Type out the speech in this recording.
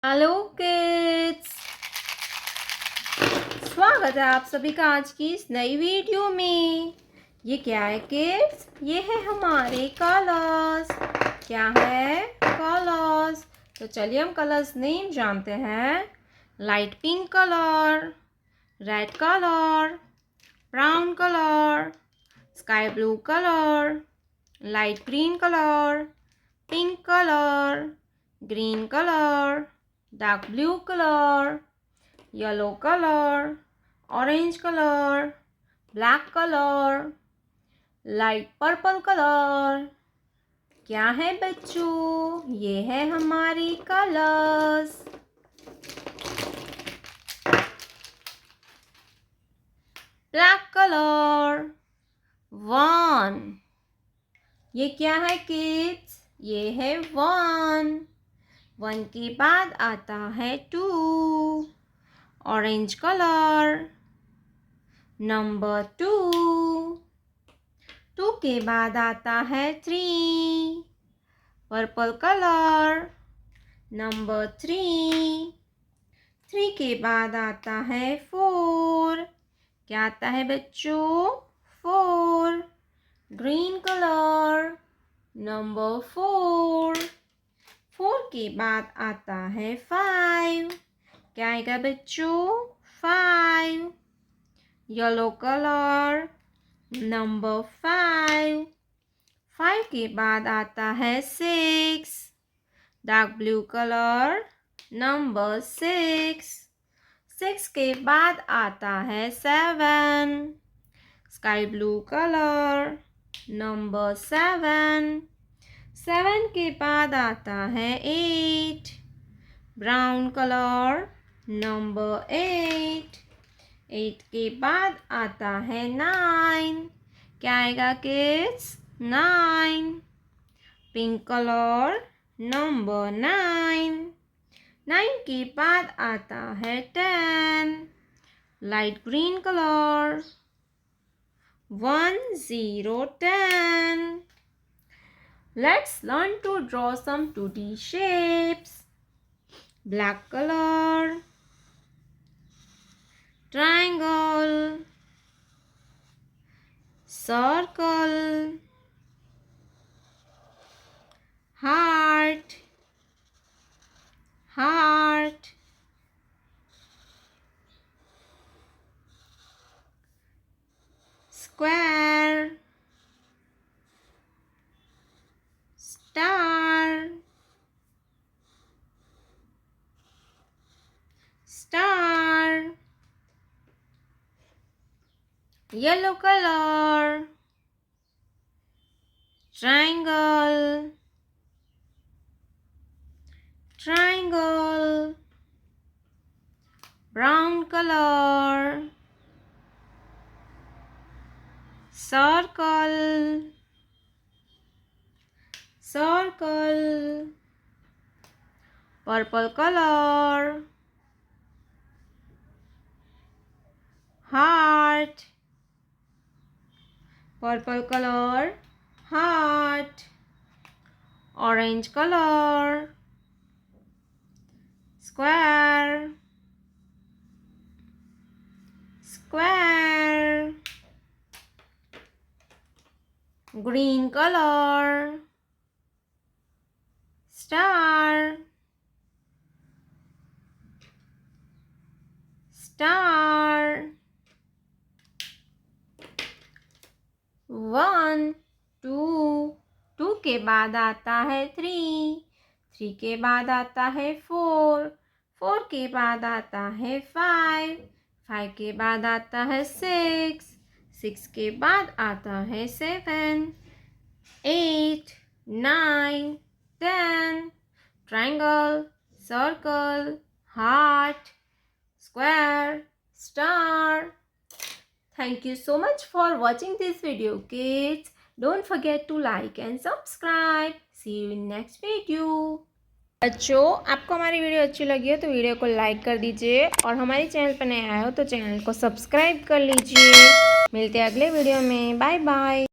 Hello kids, स्वागत है आप सभी का आज की इस नई वीडियो में। ये क्या है किड्स? ये है हमारे कलर्स। क्या है? कलर्स। तो चलिए हम कलर्स नेम जानते हैं। Light pink colour, red colour, brown colour, sky blue colour, light green colour, pink colour, green colour, dark blue color, yellow color, orange color, black color, light purple color। क्या है बच्चों? ये है हमारी colours. Black colour 1। ये क्या है kids? ये है 1। 1 के बाद आता है 2। Orange colour number 2। 2 के बाद आता है 3। Purple colour number 3। 3 के बाद आता है 4। क्या आता है बच्चों? 4। Green colour number 4। 4 के बाद आता है 5। क्या आएगा बच्चों? 5। Yellow colour number 5। 5 के बाद आता है 6। Dark blue colour number 6। 6 के बाद आता है 7। Sky blue colour number 7। 7 के बाद आता है 8। Brown colour number 8। 8 के बाद आता है 9। क्या आएगा किड्स? 9। Pink colour number 9। 9 के बाद आता है 10। Light green colour 1 0 10। Let's learn to draw some 2D shapes. Black color, triangle, circle, heart, heart, square, star, star, yellow color, triangle, triangle, brown color, circle, circle, purple color, heart, purple color, heart, orange color, square, square, green color, star, star, 1 2। 2 के बाद आता है 3। 3 के बाद आता है 4। 4 के बाद आता है 5। 5 के बाद आता है 6। 6 के बाद आता है 7 8 9 10। triangle, circle, heart, square, star. Thank you so much for watching this video, kids. Don't forget to like and subscribe. See you in next video. बच्चों, आपको हमारी वीडियो अच्छी लगी हो तो वीडियो को लाइक कर दीजिए और हमारे चैनल पर नए आए हो तो चैनल को सब्सक्राइब कर लीजिए। मिलते हैं अगले वीडियो में। Bye bye.